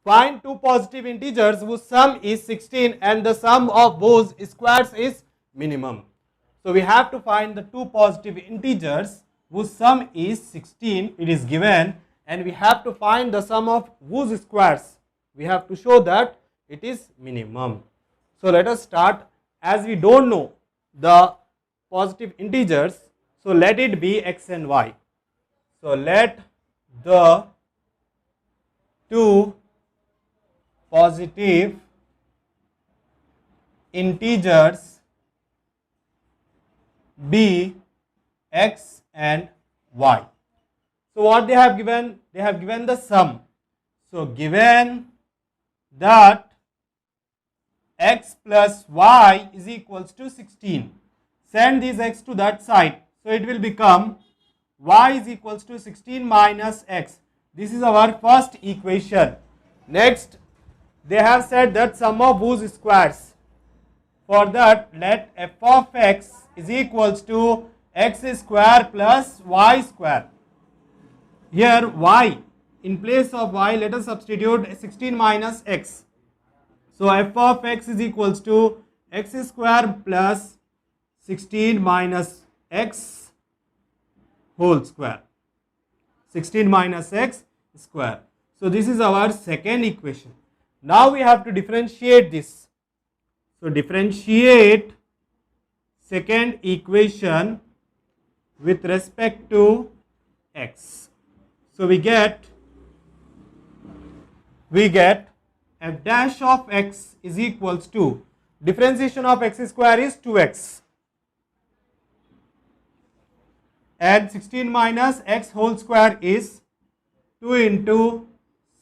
Find two positive integers whose sum is 16 and the sum of whose squares is minimum. So we have to find the two positive integers whose sum is 16, it is given, and we have to find the sum of whose squares. We have to show that it is minimum. So let us start. As we don't know the positive integers, so let it be x and y. So let the two positive integers be x and y. So what they have given? They have given the sum. So given that x plus y is equals to 16, send these x to that side. So it will become y is equals to 16 minus x. This is our first equation. Next, they have said that sum of whose squares. For that, let f of x is equals to x square plus y square. Here y, in place of y, let us substitute 16 minus x. So f of x is equals to x square plus 16 minus x whole square. 16 minus x square. So this is our second equation. Now we have to differentiate this. So differentiate second equation with respect to x. So we get f dash of x is equals to, differentiation of x square is 2x, and 16 minus x whole square is 2 into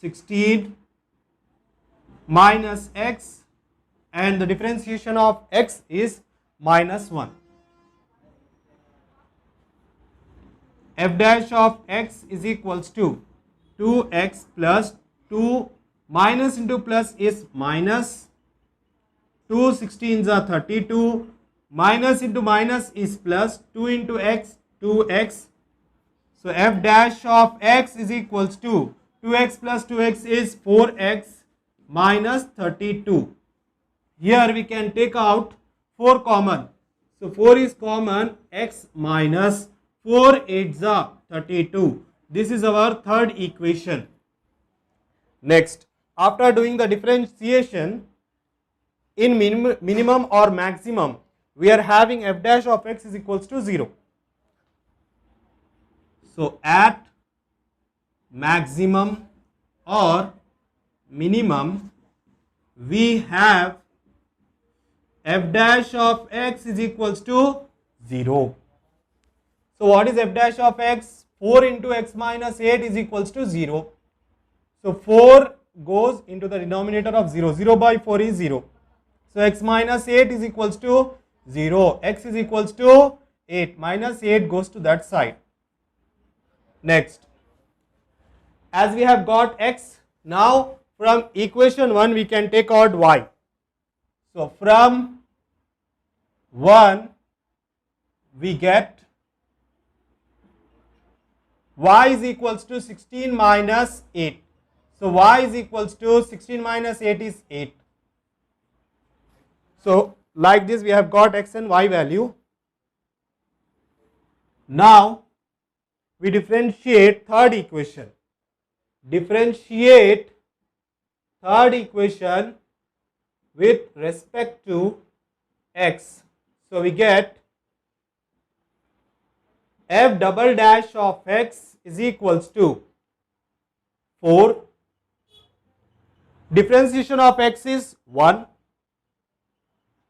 16 minus x, and the differentiation of x is minus 1. F dash of x is equals to 2x plus 2 minus into plus is minus, 2 16s are 32, minus into minus is plus, 2 into x 2x. So f dash of x is equals to 2x plus 2x is 4x minus 32. Here we can take out 4 common. So 4 is common, x minus 4 8s are 32. This is our third equation. Next, after doing the differentiation in minimum or maximum, we are having f dash of x is equals to 0. So at maximum or minimum, we have f dash of x is equals to 0. So what is f dash of x? 4 into x minus 8 is equals to 0. So 4 goes into the denominator of 0. 0 by 4 is 0. So x minus 8 is equals to 0. X is equals to 8. Minus 8 goes to that side. Next, as we have got x, now from equation 1 we can take out y. So from 1 we get y is equals to 16 minus 8. So y is equals to 16 minus 8 is 8. So like this we have got x and y value. Now we differentiate third equation. Differentiate third equation with respect to x. So we get f double dash of x is equals to 4. Differentiation of x is 1.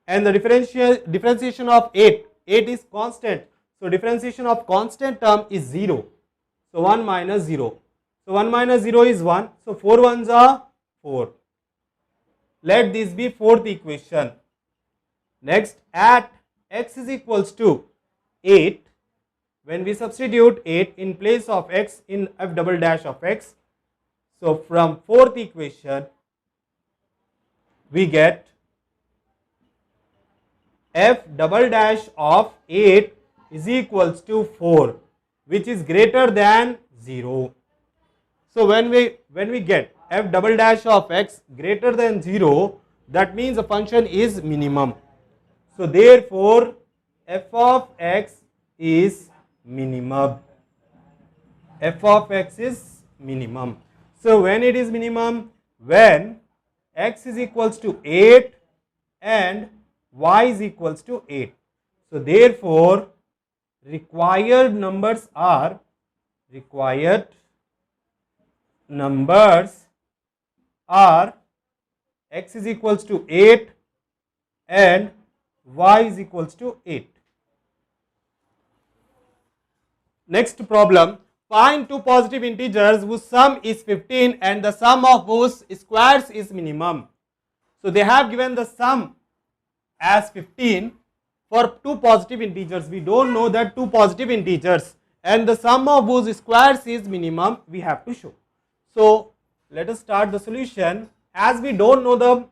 And the differentiation of 8 is constant. So differentiation of constant term is 0. So 1 minus 0. So 1 minus 0 is 1. So 4 ones are 4. Let this be fourth equation. Next, at x is equals to 8. When we substitute 8 in place of x in f double dash of x. So from fourth equation we get f double dash of 8 is equals to 4, which is greater than 0. So when we get f double dash of x greater than 0, that means the function is minimum. So therefore f of x is minimum. F of x is minimum. So when it is minimum, when x is equals to 8 and y is equals to 8. So therefore required numbers are x is equals to 8 and y is equals to 8. Next problem, find two positive integers whose sum is 15 and the sum of whose squares is minimum. So they have given the sum as 15 for two positive integers. We don't know that two positive integers, and the sum of whose squares is minimum we have to show. So let us start the solution. As we don't know the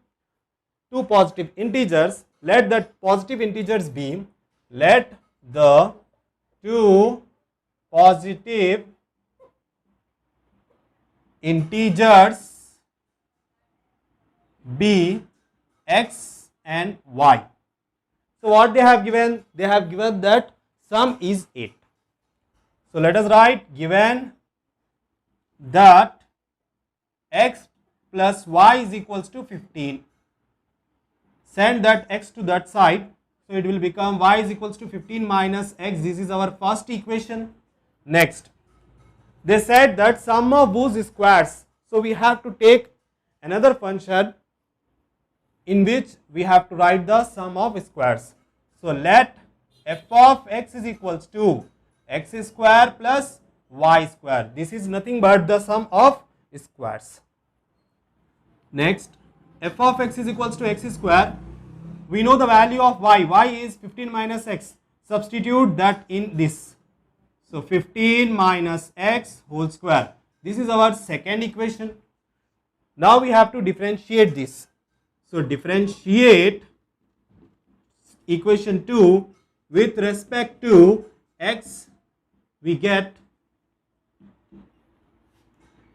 two positive integers, let the positive integers be, let the two positive integers be x and y. So what they have given? They have given that sum is 8. So let us write, given that x plus y is equals to 15. Send that x to that side. So it will become y is equals to 15 minus x. This is our first equation. Next, they said that sum of whose squares. So we have to take another function in which we have to write the sum of squares. So let f of x is equals to x square plus y square. This is nothing but the sum of squares. Next, f of x is equals to x square. We know the value of y. Y is 15 minus x. Substitute that in this. So 15 minus x whole square. This is our second equation. Now we have to differentiate this. So differentiate equation 2 with respect to x. We get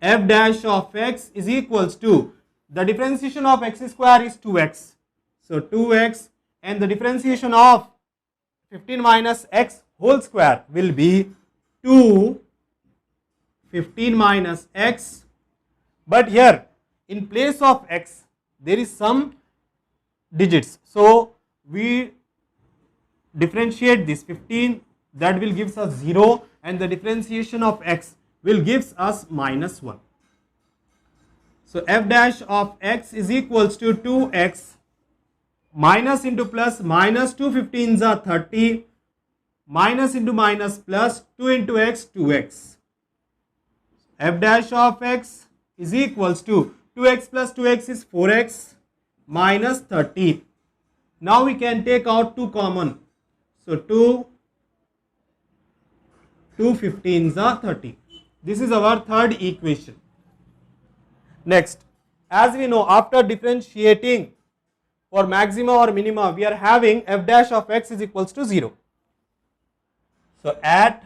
f dash of x is equals to, the differentiation of x square is 2x. So 2x, and the differentiation of 15 minus x whole square will be 2 15 minus x. But here in place of x there is some digits. So we differentiate this 15, that will gives us 0, and the differentiation of x will gives us minus 1. So f dash of x is equals to 2x minus into plus, minus 2 15s are 30, minus into minus plus 2 into x, 2x. F dash of x is equals to 2x plus 2x is 4x minus 30. Now we can take out 2 common. So 2 15s are 30. This is our third equation. Next, as we know, after differentiating for maxima or minima, we are having f dash of x is equals to 0. So at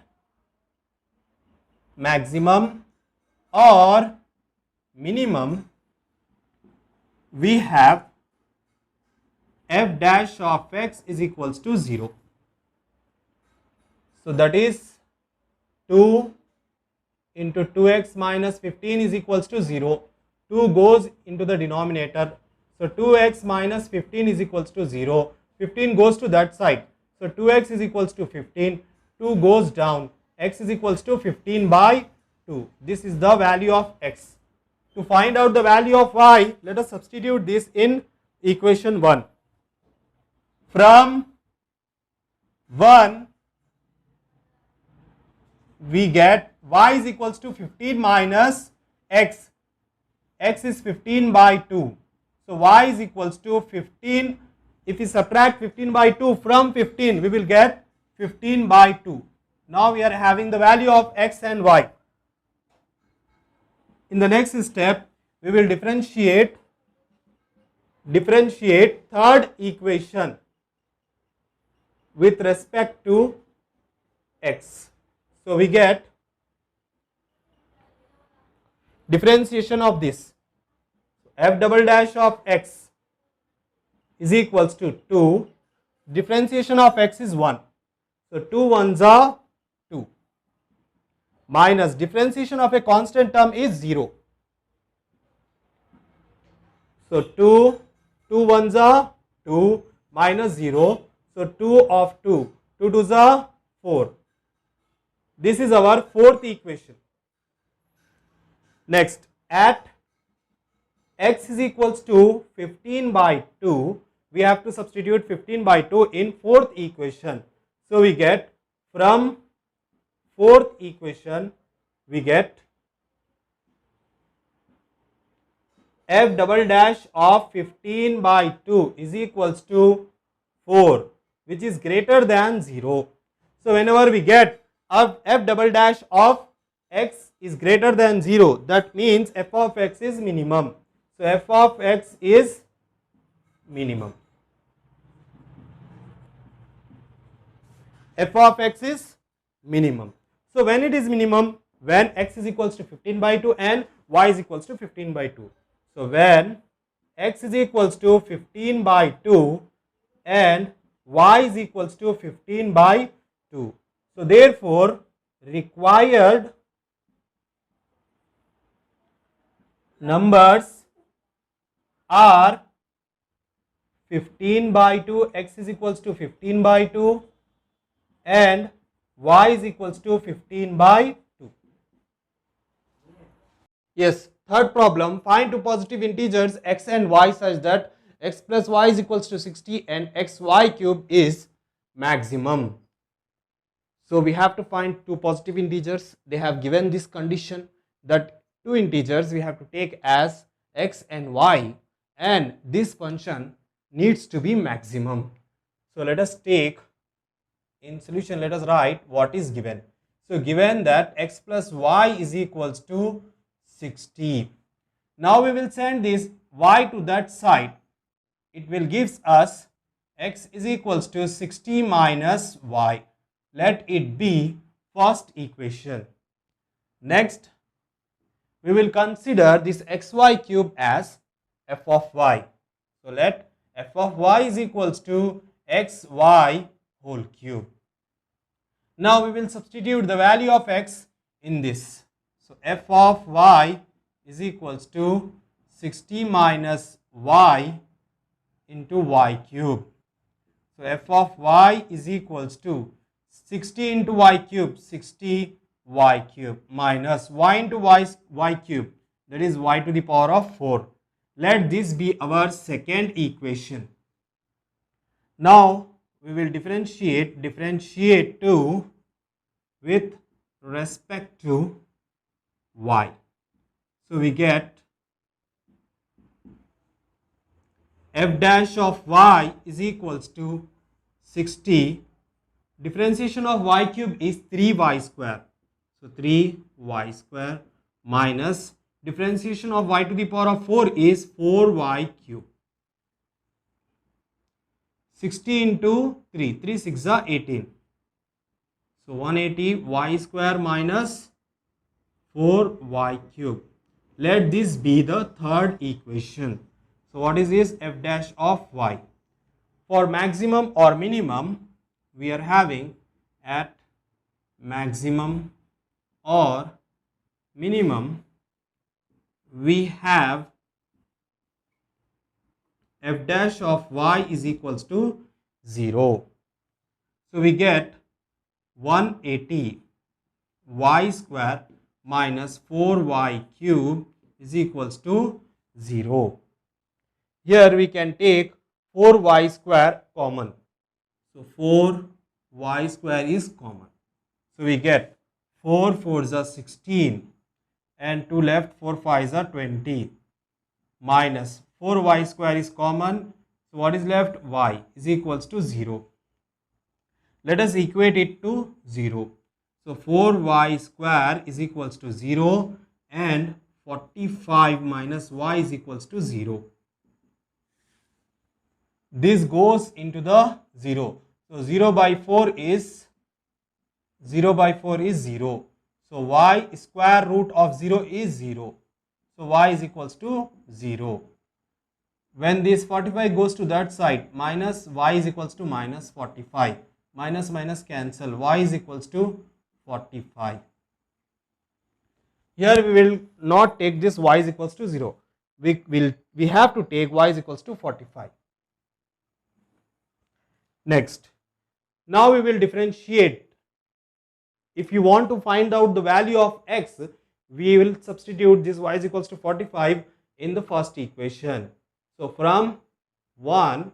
maximum or minimum, we have f dash of x is equals to 0. So that is 2 into 2x minus 15 is equals to 0. 2 goes into the denominator. So 2x minus 15 is equals to 0. 15 goes to that side. So 2x is equals to 15. 2 goes down. X is equals to 15 by 2. This is the value of x. To find out the value of y, let us substitute this in equation 1. From 1, we get y is equals to 15 minus x. X is 15 by 2. So y is equals to 15. If we subtract 15 by 2 from 15, we will get 15 by 2. Now we are having the value of x and y. In the next step, we will differentiate third equation with respect to x. So we get differentiation of this. f double dash of x is equals to 2. Differentiation of x is 1. So 2 ones are 2. Minus differentiation of a constant term is 0. So 2 ones are 2 minus 0. So 2 of 2. 2 twos are 4. This is our fourth equation. Next, at x is equals to 15 by 2, we have to substitute 15 by 2 in fourth equation. So we get from fourth equation, we get f double dash of 15 by 2 is equals to 4, which is greater than 0. So whenever we get f double dash of x is greater than 0, that means f of x is minimum. So f of x is minimum. F of x is minimum. So when it is minimum, when x is equals to 15 by 2 and y is equals to 15 by 2. So when x is equals to 15 by 2 and y is equals to 15 by 2. So therefore required numbers are 15 by 2, x is equals to 15 by 2 and y is equals to 15 by 2. Yes, third problem, find two positive integers x and y such that x plus y is equals to 60 and xy cube is maximum. So we have to find two positive integers. They have given this condition that two integers we have to take as x and y, and this function needs to be maximum. So let us take in solution, let us write what is given. So given that x plus y is equals to 60. Now we will send this y to that side. It will gives us x is equals to 60 minus y. Let it be first equation. Next, we will consider this xy cube as f of y. So let f of y is equals to xy whole cube. Now we will substitute the value of x in this. So f of y is equals to 60 minus y into y cube. So f of y is equals to 60 into y cube, 60 y cube minus y into y cube, that is y to the power of 4. Let this be our second equation. Now we will differentiate 2 with respect to y. So we get f dash of y is equals to 60. Differentiation of y cube is 3y square. So 3y square minus differentiation of y to the power of 4 is 4y cube. 60 into 3, 3 6 are 18. So 180 y square minus 4y cube. Let this be the third equation. So what is this? F dash of y. For maximum or minimum, we are having at maximum or minimum, we have f dash of y is equals to 0. So we get 180 y square minus 4y cube is equals to 0. Here we can take 4y square common. So 4y square is common. So we get 4 4s are 16 and 2 left, 4 5s are 20 minus 4y square is common. So what is left? Y is equals to 0. Let us equate it to 0. So 4y square is equals to 0 and 45 minus y is equals to 0. This goes into the 0. So 0 by 4 is 0. So y square root of 0 is 0. So y is equals to 0. When this 45 goes to that side, minus y is equals to minus 45. Minus minus cancel, y is equals to 45. Here we will not take this y is equals to 0. We have to take y is equals to 45. Next, now we will differentiate. If you want to find out the value of x, we will substitute this y is equals to 45 in the first equation. So from 1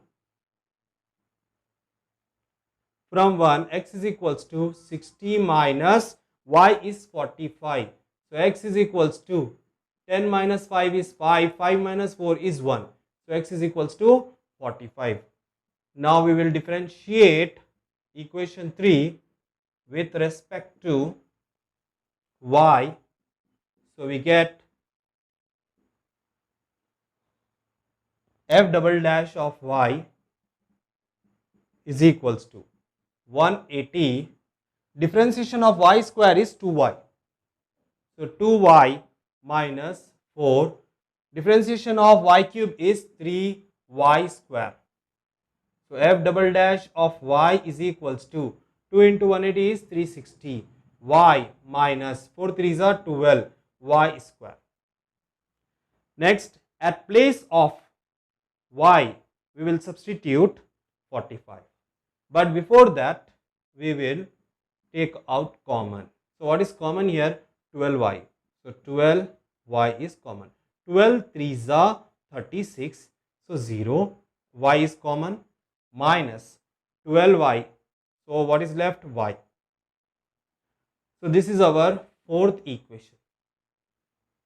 x is equals to 60 minus y is 45. So x is equals to 10 minus 5 is 5, 5 minus 4 is 1. So x is equals to 45. Now we will differentiate equation 3 with respect to y. So we get f double dash of y is equals to 180. Differentiation of y square is 2y. So 2y minus 4. Differentiation of y cube is 3y square. So f double dash of y is equals to 2 into 180 is 360. Y minus 4 3s are 12 y square. Next, at place of y we will substitute 45. But before that we will take out common. So what is common here? 12y. So 12y is common. 12 3s are 36. So 0. Y is common. Minus 12y. So what is left? Y. So this is our fourth equation.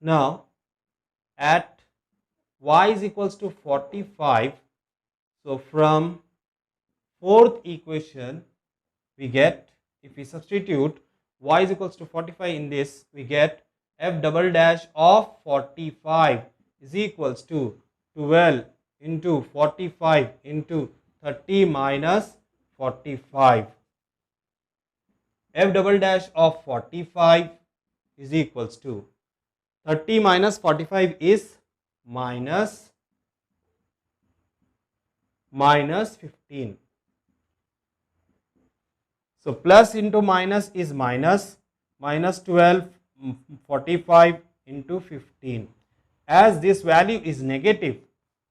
Now at y is equals to 45. So from fourth equation we get, if we substitute y is equals to 45 in this, we get f double dash of 45 is equals to 12 into 45 into 30 minus 45. F double dash of 45 is equals to 30 minus 45 is minus 15. So plus into minus is minus 12, 45 into 15. As this value is negative,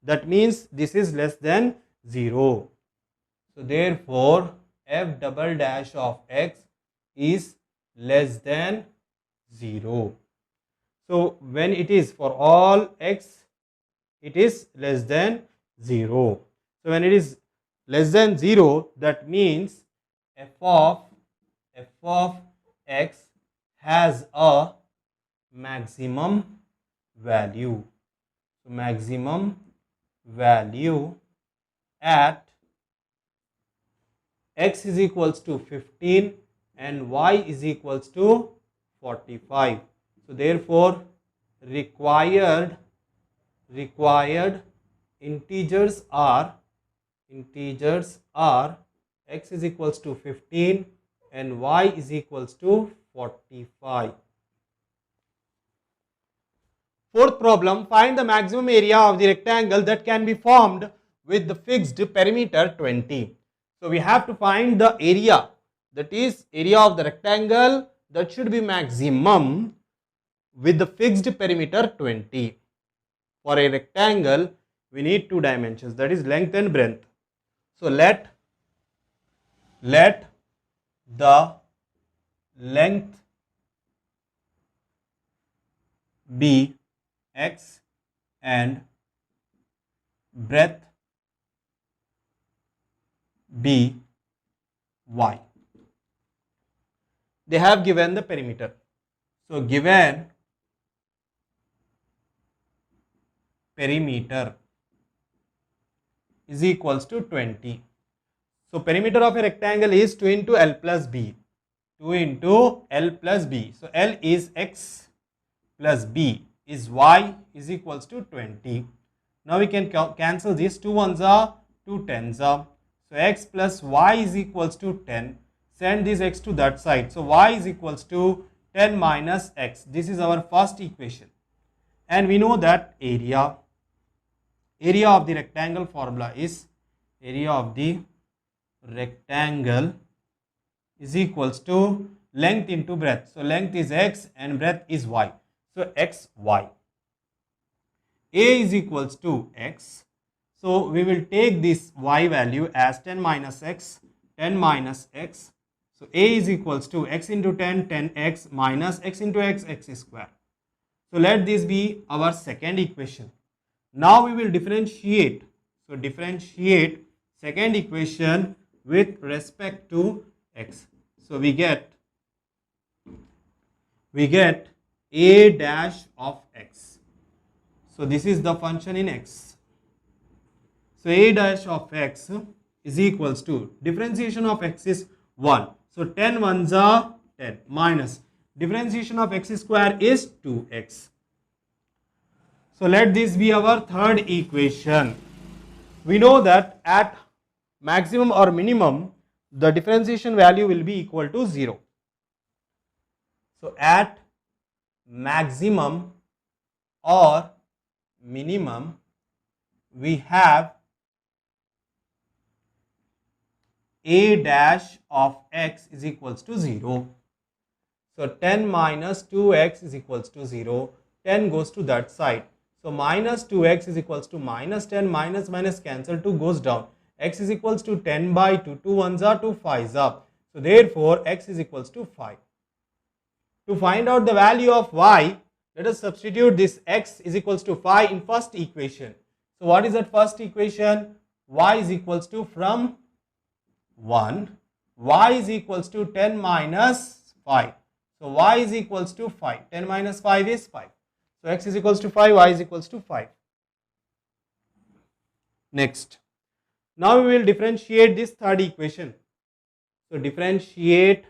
that means this is less than 0. So therefore f double dash of x is less than 0. So when it is for all x, it is less than 0. So when it is less than 0, that means f of x has a maximum value. So maximum value at x is equals to 15 and y is equals to 45. So therefore required integers are x is equals to 15 and y is equals to 45. Fourth problem, find the maximum area of the rectangle that can be formed with the fixed perimeter 20. So we have to find the area, that is area of the rectangle that should be maximum with the fixed perimeter 20. For a rectangle we need two dimensions, that is length and breadth. So let the length be x and breadth be y. They have given the perimeter. So given perimeter is equals to 20. So perimeter of a rectangle is 2 into L plus B. 2 into L plus B. So L is x plus B is y is equals to 20. Now we can cancel these. 2 ones are 2 tens are. So x plus y is equals to 10. Send this x to that side. So y is equals to 10 minus x. This is our first equation. and we know that area of the rectangle formula is area of the rectangle is equals to length into breadth. So length is x and breadth is y. So x y. A is equals to x. So we will take this y value as 10 minus x, 10 minus x. So A is equals to x into 10, 10x minus x into x, x square. So let this be our second equation. Now we will differentiate. So differentiate second equation with respect to x. So we get a dash of x. So this is the function in x. So a dash of x is equals to differentiation of x is 1. So 10 ones are 10 minus differentiation of x square is 2x. So let this be our third equation. We know that at maximum or minimum the differentiation value will be equal to 0. So at maximum or minimum we have a dash of x is equals to 0. So 10 minus 2x is equals to 0. 10 goes to that side. So minus 2x is equals to minus 10, minus minus cancel, 2 goes down. X is equals to 10 by 2, 2 ones are 2 5s up. So therefore x is equals to 5. To find out the value of y, let us substitute this x is equals to 5 in first equation. So what is that first equation? Y is equals to from 1, y is equals to 10 minus 5. So y is equals to 5. 10 minus 5 is 5. So x is equals to 5, y is equals to 5. Next. Now we will differentiate this third equation. So differentiate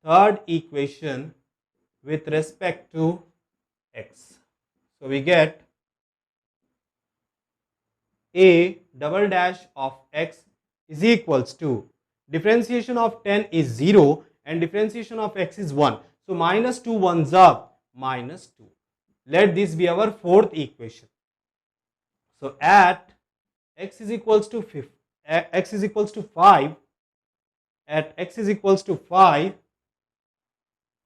third equation with respect to x. So we get a double dash of x is equals to differentiation of 10 is 0 and differentiation of x is 1. So minus 2 ones up, minus 2. Let this be our fourth equation. So at x is equals to 5, at x is equals to 5,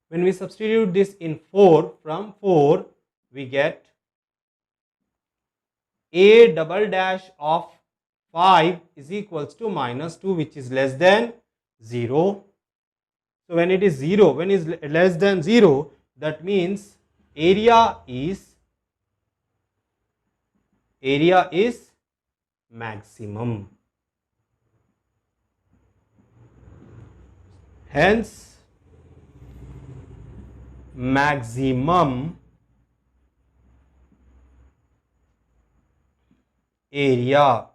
when we substitute this in 4, from 4 we get a double dash of 5 is equals to minus 2, which is less than 0. So when it is 0, when it is less than 0, that means area is maximum. Hence maximum area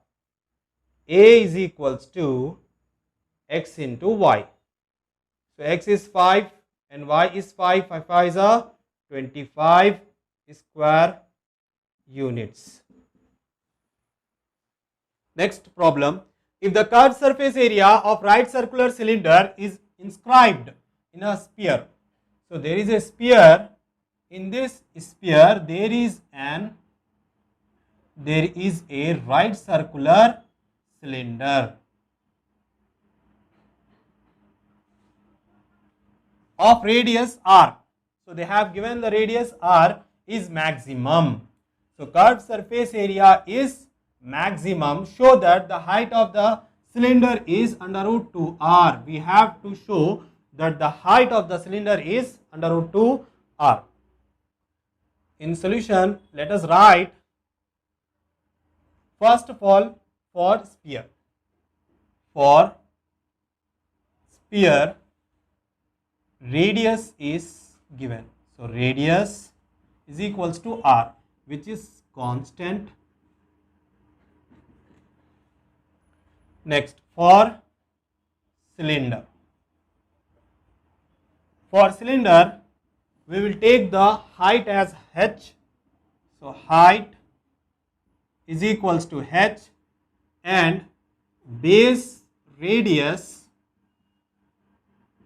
A is equals to x into y. So x is 5 and y is 5. 5 5 is 25 square units. Next problem. If the curved surface area of right circular cylinder is inscribed in a sphere. So there is a sphere. In this sphere there is a right circular cylinder of radius r. So they have given the radius r is maximum. So curved surface area is maximum. Show that the height of the cylinder is under root 2r. We have to show that the height of the cylinder is under root 2r. In solution, let us write first of all for sphere. For sphere, radius is given. So radius is equals to r, which is constant. Next, for cylinder. For cylinder, we will take the height as h. So height is equals to h and base radius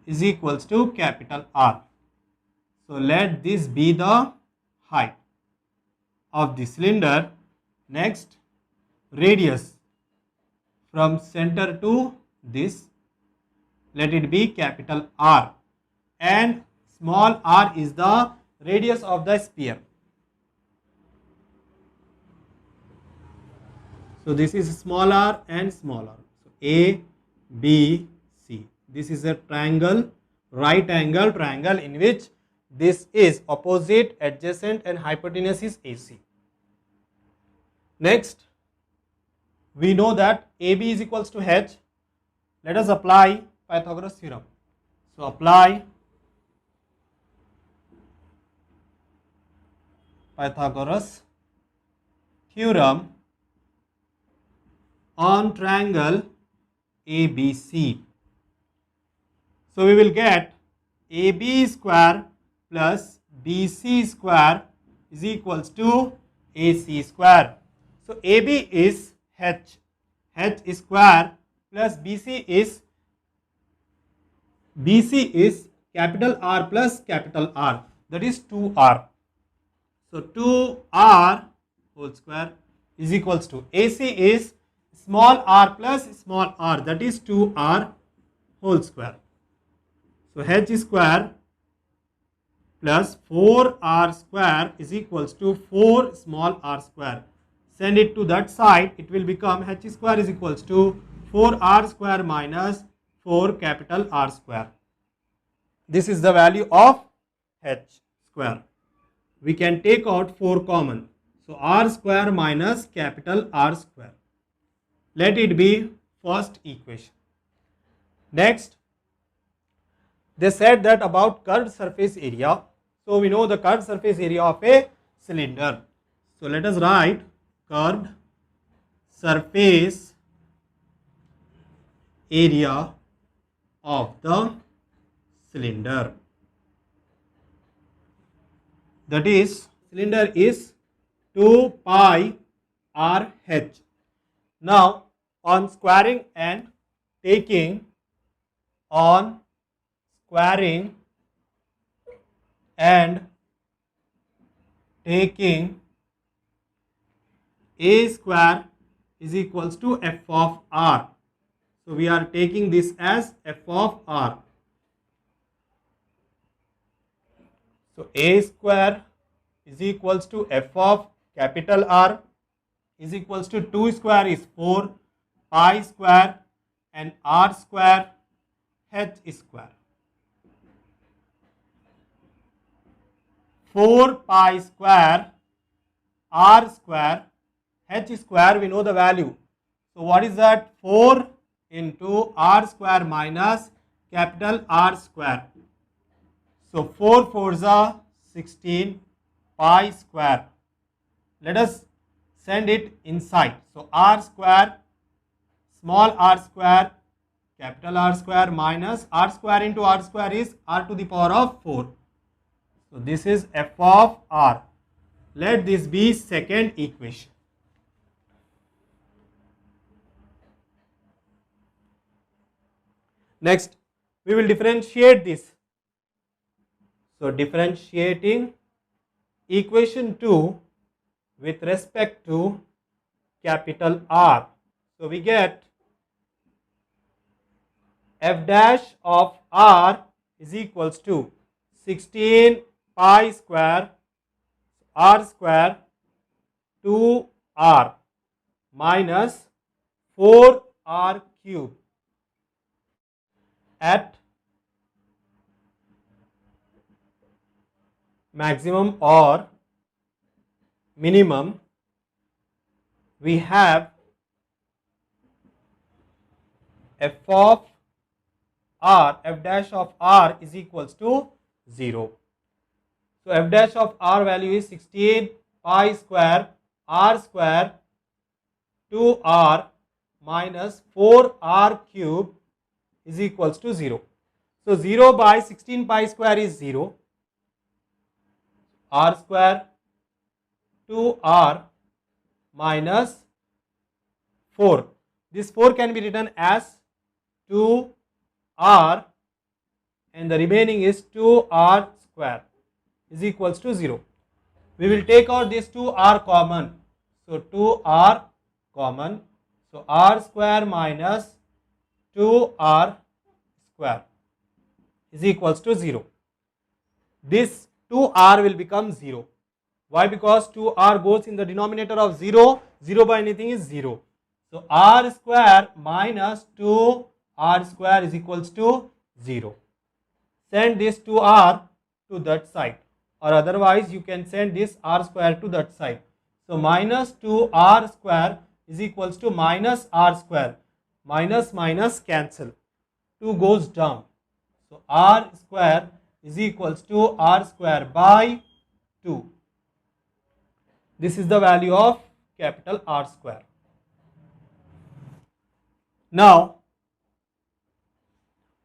is equals to capital R. So let this be the height. of the cylinder. Next, radius from center to this, let it be capital R, and small r is the radius of the sphere. So this is small r and small r. So A, B, C. This is a triangle, right angle triangle, in which this is opposite, adjacent, and hypotenuse is AC. Next, we know that AB is equals to H. Let us apply Pythagoras theorem. So apply Pythagoras theorem on triangle ABC. So we will get AB square plus BC square is equals to AC square. So AB is H square plus BC is capital R plus capital R, that is 2R. So 2R whole square is equals to AC is small r plus small r, that is 2R whole square. So H square plus 4R square is equals to 4 small r square. Send it to that side, it will become H square is equals to 4R square minus 4 capital R square. This is the value of H square. We can take out 4 common. So R square minus capital R square. Let it be first equation. Next, they said that about curved surface area. So we know the curved surface area of a cylinder. So let us write curved surface area of the cylinder. That is, cylinder is 2 pi RH. Now, on squaring and taking A square is equals to f of r. So we are taking this as f of r. So A square is equals to f of capital R is equals to 2 square is 4 pi square and R square H square. 4 pi square R square H square, we know the value. So what is that? 4 into R square minus capital R square. So 4 4s are 16 pi square. Let us send it inside. So R square, small r square, capital R square minus R square into R square is R to the power of 4. So this is f of R. Let this be second equation. Next, we will differentiate this. So differentiating equation 2 with respect to capital R. So we get f dash of R is equals to 16 pi square R square 2R minus 4R cube at maximum or minimum. We have f of R, f dash of R is equals to 0. So f dash of R value is 16 pi square R square 2R minus 4R cube is equals to 0. So 0 by 16 pi square is 0. R square 2R minus 4. This 4 can be written as 2R and the remaining is 2R square is equals to 0. We will take out these 2 are common. So 2 are common. So r square minus 2r square is equals to 0. This 2r will become 0. Why? Because 2r goes in the denominator of 0. 0 by anything is 0. So r square minus 2r square is equals to 0. Send this 2r to that side, or otherwise you can send this r square to that side. So minus 2r square is equals to minus r square. Minus minus cancel. 2 goes down. So r square is equals to r square by 2. This is the value of capital R square. Now,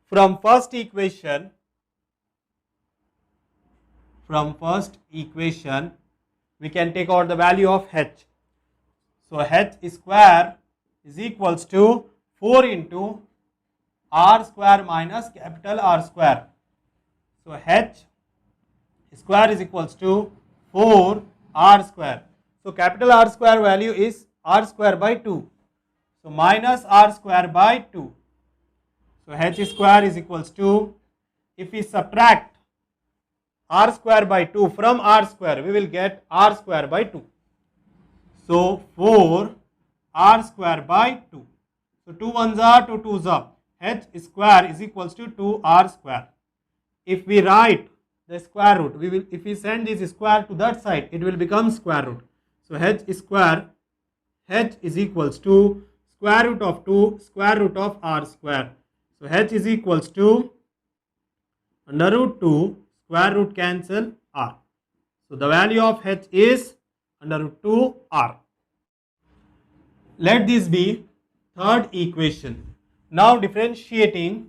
from first equation, we can take out the value of h. So h square is equals to 4 into r square minus capital R square. So h square is equals to 4 r square. So capital R square value is r square by 2. So minus r square by 2. So h square is equals to, if we subtract r square by 2 from r square, we will get r square by 2. So 4 r square by 2. So 2 ones are 2 twos are. H square is equals to 2r square. If we write the square root, if we send this square to that side, it will become square root. So h square, h is equals to square root of 2 square root of r square. So h is equals to under root 2 square root cancel r. So the value of h is under root 2 r. Let this be third equation. Now differentiate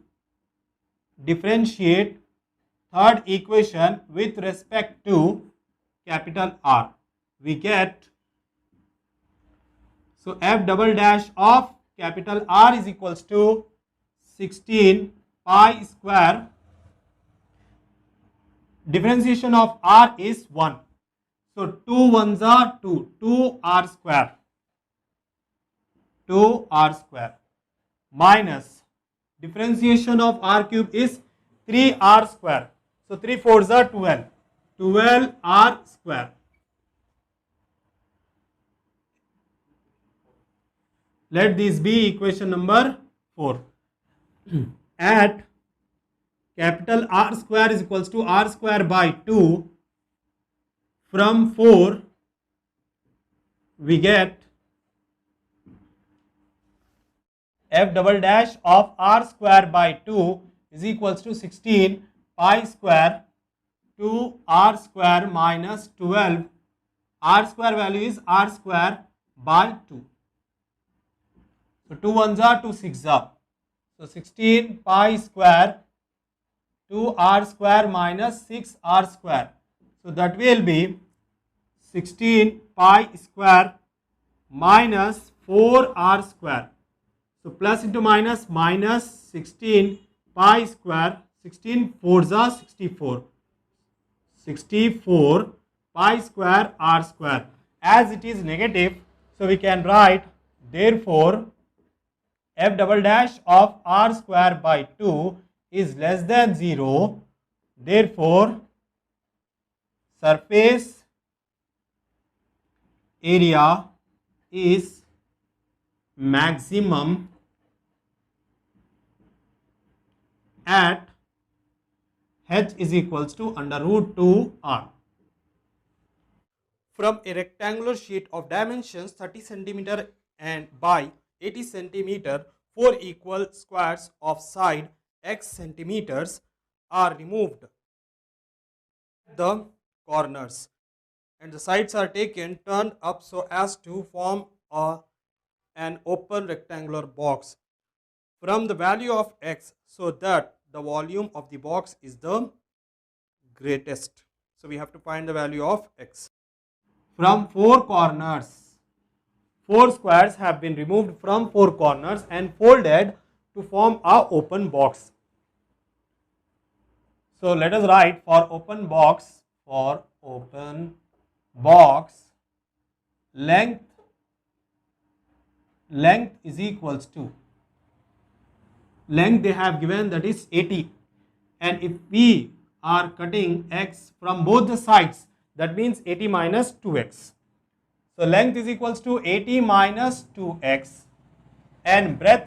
third equation with respect to capital R. We get, so f double dash of capital R is equals to 16 pi square. Differentiation of R is 1. So 2 ones are 2, 2r square. 2r square minus differentiation of r cube is 3r square. So 3 fours are 12. 12r square. Let this be equation number 4. At capital R square is equals to r square by 2. From 4 we get f double dash of r square by 2 is equals to 16 pi square 2 r square minus 12. R square value is r square by 2. So 2 ones are 2 6 are. So 16 pi square 2 r square minus 6 r square. So that will be 16 pi square minus 4 r square. So plus into minus, minus 16 pi square. 16 fours are 64. 64 pi square r square. As it is negative, so we can write, therefore f double dash of r square by 2 is less than 0. Therefore surface area is maximum at h is equals to under root 2 r. From a rectangular sheet of dimensions 30 centimeter and by 80 centimeter, 4 equal squares of side x centimeters are removed at the corners and the sides are taken turned up so as to form an open rectangular box from the value of x, so that the volume of the box is the greatest. So we have to find the value of x. From 4 corners, 4 squares have been removed from 4 corners and folded to form a open box. So let us write for open box, for open box length is equals to, length they have given, that is 80, and if we are cutting x from both the sides, that means 80 minus 2x. So length is equals to 80 minus 2x, and breadth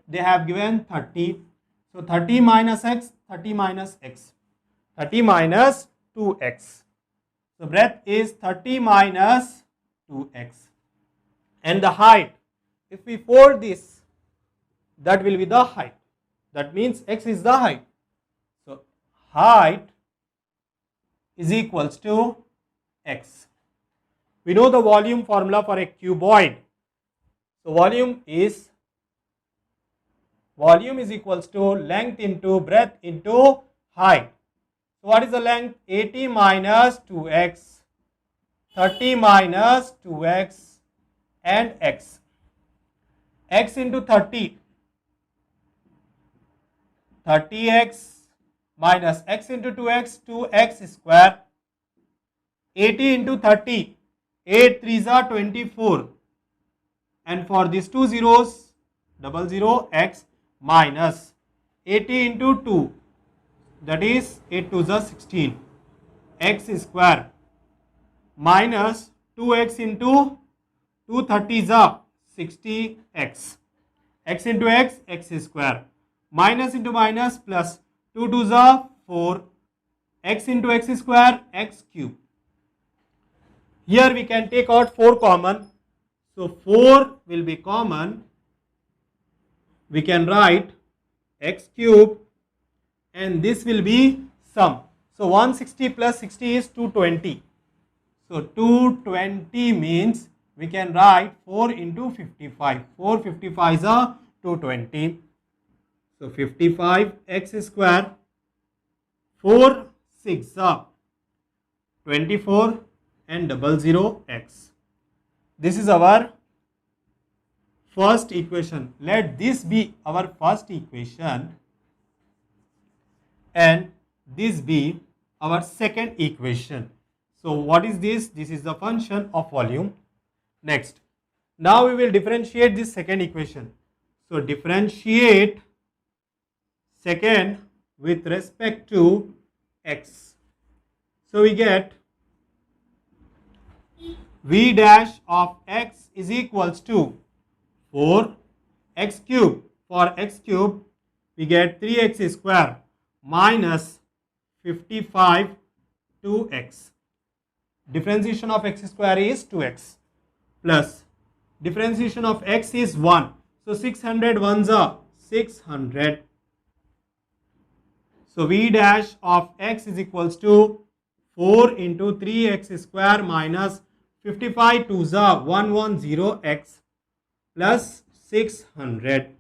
they have given 30. So 30 minus x, 30 minus x, 30 minus 2x. So breadth is 30 minus 2x. And the height, if we fold this, that will be the height. That means x is the height. So height is equals to x. We know the volume formula for a cuboid. So volume is equals to length into breadth into height. So what is the length? 80 minus 2x, 30 minus 2x, and x. X into 30, 30x minus x into 2x, 2x square. 80 into 30, 8 3s are 24, and for these two zeros, 00 x minus 80 into 2, that is 8 2s are 16, x square minus 2x into 2 30s are 60x, x into x, x square, minus into minus plus 2 2s are 4, x into x square, x cube. Here we can take out 4 common. So 4 will be common. We can write x cube, and this will be sum. So 160 plus 60 is 220. So 220 means we can write 4 into 55. 4 55s are 220. So 55 x square, 4 6 are 24, and 00 x. This is our first equation. Let this be our first equation, and this be our second equation. So what is this? This is the function of volume. Next, now we will differentiate this second equation. So differentiate second with respect to x. So we get v dash of x is equals to 4 x cube. For x cube, we get 3x square minus 55 2x. Differentiation of x square is 2x, plus differentiation of x is 1. So 600 ones are 600. So v dash of x is equals to 4 into 3x square minus 55 2s are 110x plus 600.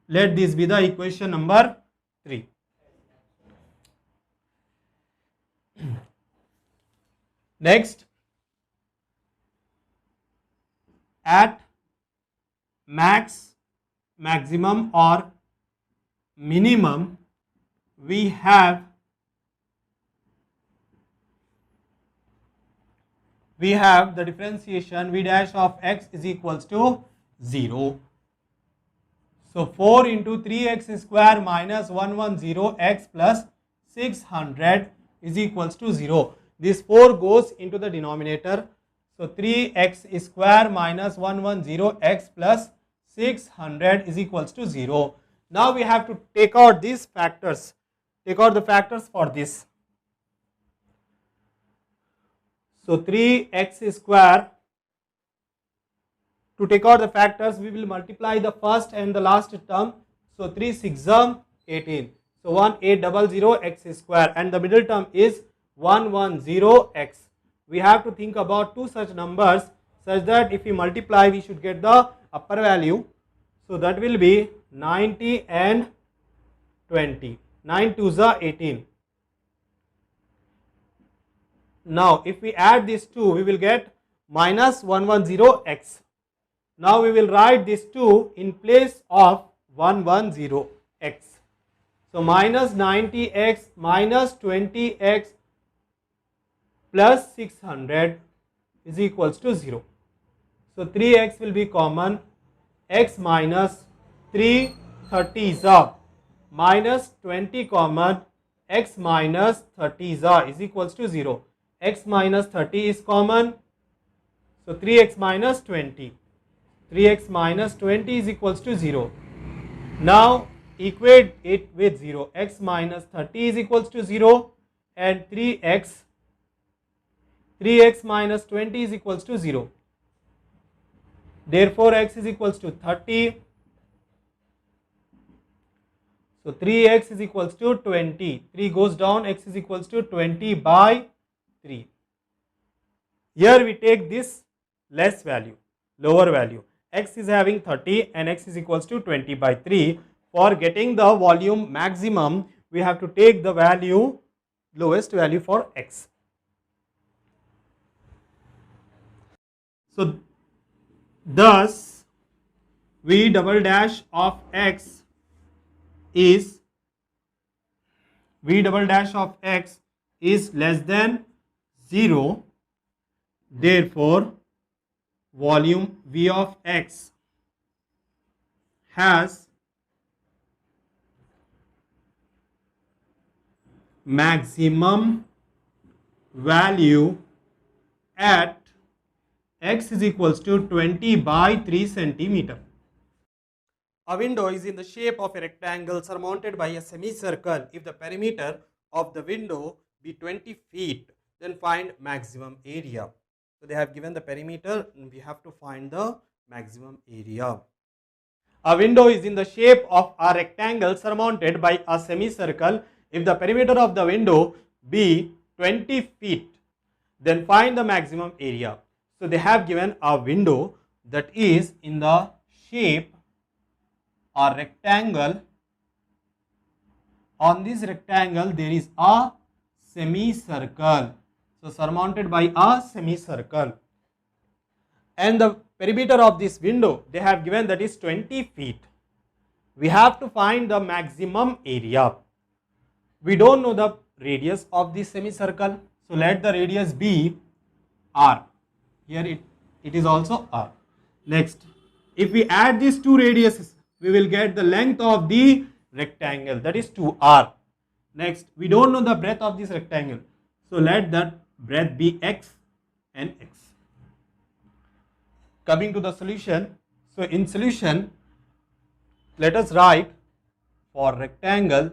Let this be the equation number 3. Next, at max, maximum or minimum, we have the differentiation v dash of x is equals to 0. So 4 into 3x square minus 110x plus 600 is equals to 0. This 4 goes into the denominator. So 3x square minus 110x plus 600 is equals to 0. Now we have to take out these factors. Take out the factors for this. So 3x square, to take out the factors, we will multiply the first and the last term. So 3 6 18. So 1800x square, and the middle term is 110x. We have to think about two such numbers such that if we multiply, we should get the upper value. So that will be 90 and 20. 9 2s are 18. Now if we add these two, we will get minus 110x. Now we will write this 2 in place of 110x. So minus 90x minus 20x plus 600 is equals to 0. So 3x will be common, x minus 3 30 is minus 20 common, x minus 30 is equals to 0. X minus 30 is common, so 3x minus 20. 3x minus 20 is equals to 0. Now equate it with 0. X minus 30 is equals to 0 and 3x minus 20 is equals to 0. Therefore x is equals to 30. So 3x is equals to 20. 3 goes down, x is equals to 20 by 3. Here we take this less value, lower value. X is having 30 and x is equals to 20 by 3. For getting the volume maximum, we have to take the value, lowest value for x. So thus v double dash of x is less than 0. Therefore volume v of x has maximum value at x is equals to 20 by 3 centimeter. A window is in the shape of a rectangle surmounted by a semicircle. If the perimeter of the window be 20 feet, then find maximum area. So they have given the perimeter and we have to find the maximum area. A window is in the shape of a rectangle surmounted by a semicircle. If the perimeter of the window be 20 feet, then find the maximum area. So they have given a window that is in the shape or rectangle. On this rectangle there is a semicircle. So surmounted by a semicircle. And the perimeter of this window they have given that is 20 feet. We have to find the maximum area. We don't know the radius of this semicircle. So let the radius be r. Here it is also r. Next, if we add these two radiuses, we will get the length of the rectangle, that is 2r. Next, we don't know the breadth of this rectangle. So let that breadth be x and x. Coming to the solution. So in solution, let us write for rectangle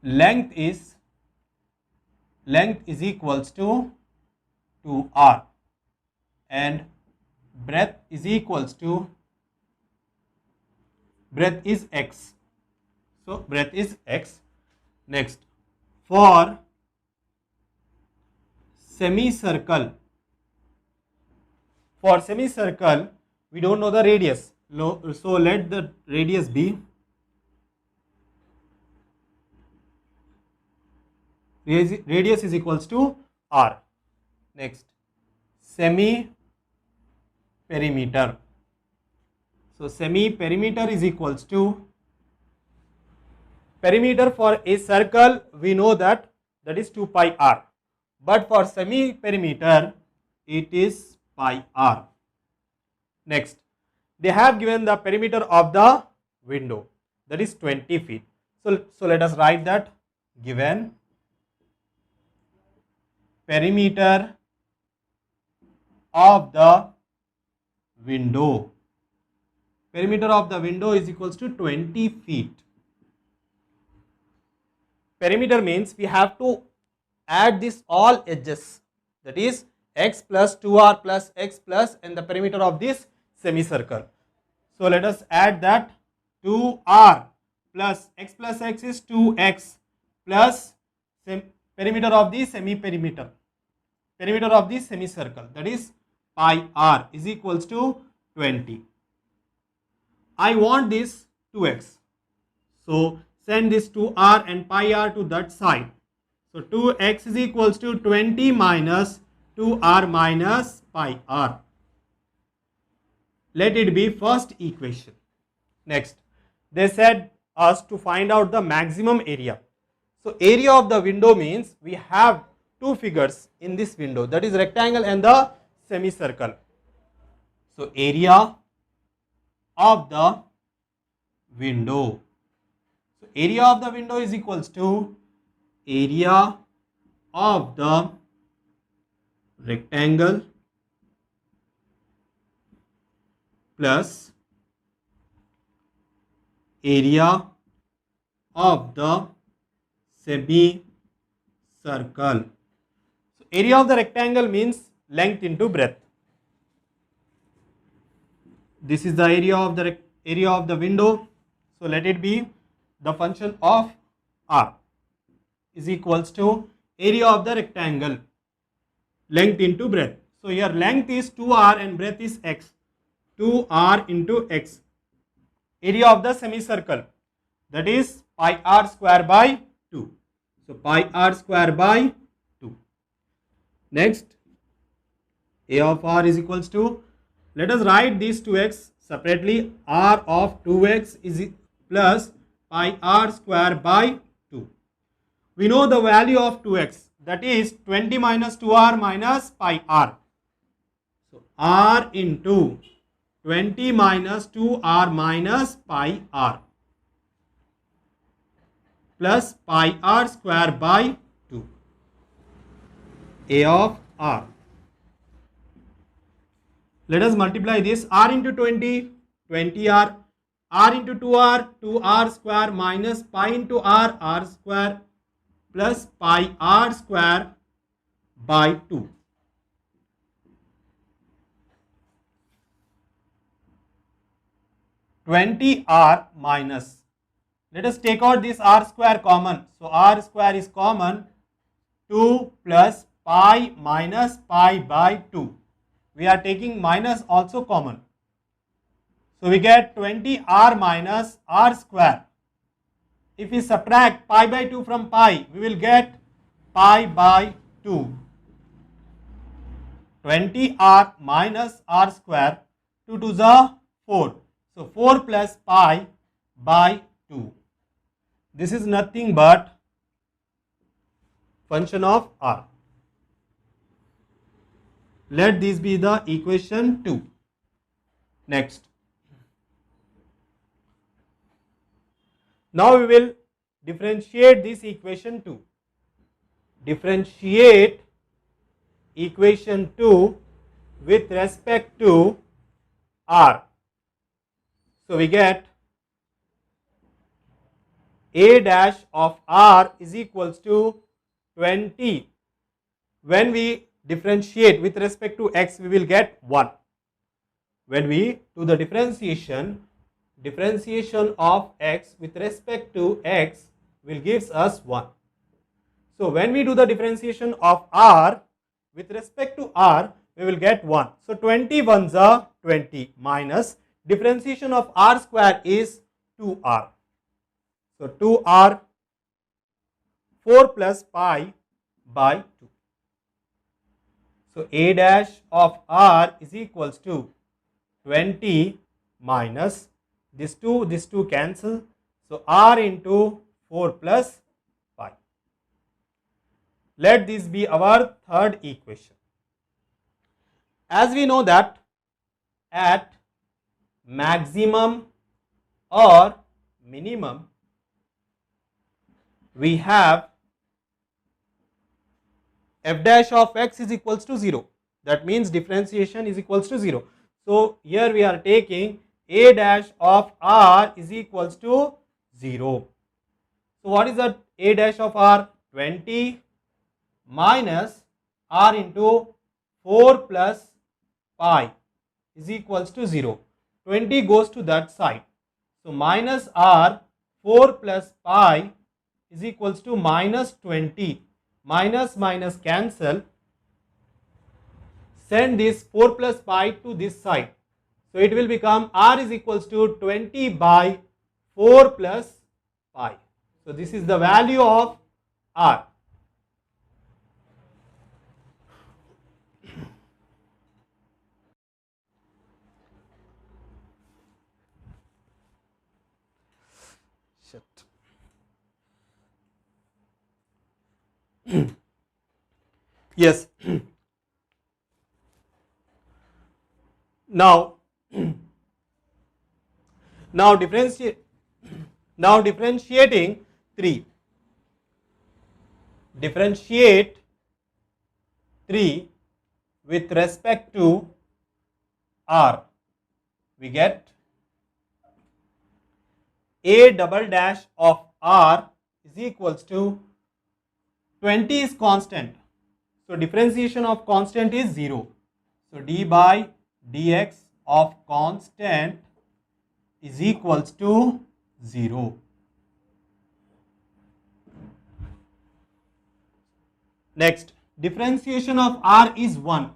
length is equals to 2r and breadth is equals to x. So breadth is x. Next, for semicircle we don't know the radius. So let the radius be radius is equals to r. Next, semi perimeter. So semi perimeter is equals to perimeter for a circle we know that is 2 pi r, but for semi perimeter it is pi r. Next, they have given the perimeter of the window that is 20 feet. So let us write that given perimeter of the window. Perimeter of the window is equals to 20 feet. Perimeter means we have to add this all edges, that is x plus 2r plus x plus and the perimeter of this semicircle. So let us add that 2r plus x is 2x plus perimeter of the perimeter of the semicircle, that is pi r is equals to 20. I want this 2x. So send this 2r and pi r to that side. So 2x is equals to 20 minus 2r minus pi r. Let it be first equation. Next, they said us to find out the maximum area. So area of the window means we have two figures in this window, that is rectangle and the semicircle. So area of the window. So area of the window is equals to area of the rectangle plus area of the semicircle. So area of the rectangle means length into breadth. This is the area of the window. So let it be the function of r is equals to area of the rectangle, length into breadth. So here length is 2r and breadth is x. 2r into x. Area of the semicircle, that is pi r square by 2. So pi r square by 2. Next, a of r is equals to, let us write these 2x separately. R of 2x is plus pi r square by 2. We know the value of 2x, that is 20 minus 2r minus pi r. So r into 20 minus 2r minus pi r plus pi r square by 2. A of r. Let us multiply this. R into 20, 20r. R into 2r, 2r square minus pi into r, r square plus pi r square by 2. (20r minus). Let us take out this r square common. So r square is common. 2 plus pi minus pi by 2. We are taking minus also common. So we get 20r minus r square. If we subtract pi by 2 from pi, we will get pi by 2. 20r minus r square, 2 to the 4. So 4 plus pi by 2. This is nothing but function of r. Let this be the equation 2. Next. Now we will differentiate this equation 2. Differentiate equation 2 with respect to r. So we get a dash of r is equals to 20. When we differentiate with respect to x, we will get 1. When we do the differentiation of x with respect to x will gives us 1. So when we do the differentiation of r with respect to r, we will get 1. So 20 ones are 20 minus differentiation of r square is 2r. So 2r, 4 plus pi by 2. So a dash of r is equals to 20 minus this 2 cancel. So r into 4 plus pi. Let this be our third equation. As we know that at maximum or minimum, we have f dash of x is equals to 0. That means differentiation is equals to 0. So here we are taking a dash of r is equals to 0. So what is that a dash of r? 20 minus r into 4 plus pi is equals to 0. 20 goes to that side. So minus r, 4 plus pi is equals to minus 20. Minus minus cancel. Send this 4 plus pi to this side. So it will become r is equals to 20 by 4 plus pi. So this is the value of r. Shit. Yes. Now, now differentiate. Now differentiating 3. Differentiate 3 with respect to r. We get a double dash of r is equals to 20 is constant. So differentiation of constant is 0. So d by dx of constant is equals to 0. Next, differentiation of r is 1.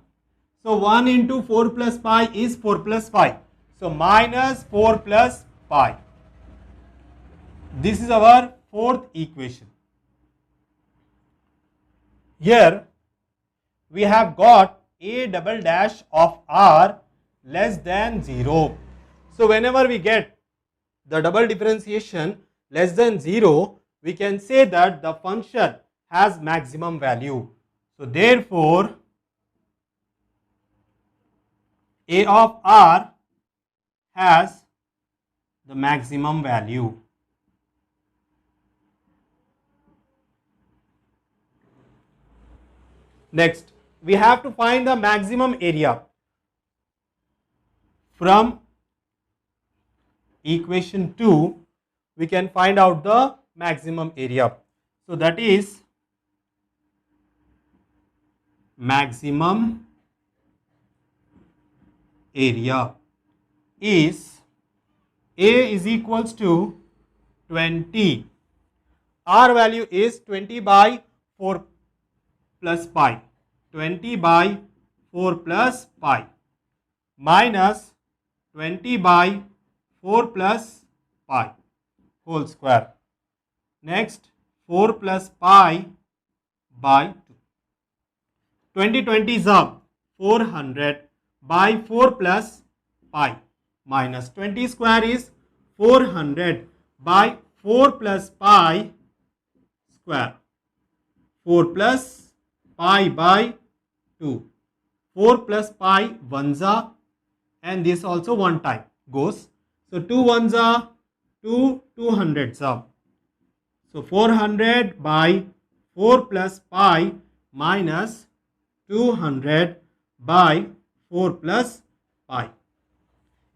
So 1 into 4 plus pi is 4 plus pi. So minus 4 plus pi. This is our fourth equation. Here we have got a double dash of r less than 0. So whenever we get the double differentiation less than 0, we can say that the function has maximum value. So therefore, a of r has the maximum value. Next, we have to find the maximum area. From equation 2, we can find out the maximum area. So that is maximum area is A is equals to 20. R value is 20 by 4 plus pi. 20 by 4 plus pi minus 20 by 4 plus pi whole square. Next, 4 plus pi by 2. 20 is up, 400 by 4 plus pi minus 20 square is 400 by 4 plus pi square. 4 plus pi by 2. 4 plus pi ones are, and this also one time goes. So 2 ones are 2, 200s are. So 400 by 4 plus pi minus 200 by 4 plus pi.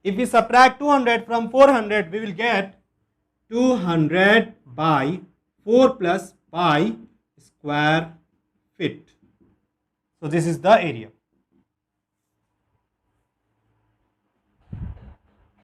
If we subtract 200 from 400, we will get 200 by 4 plus pi square feet. So this is the area.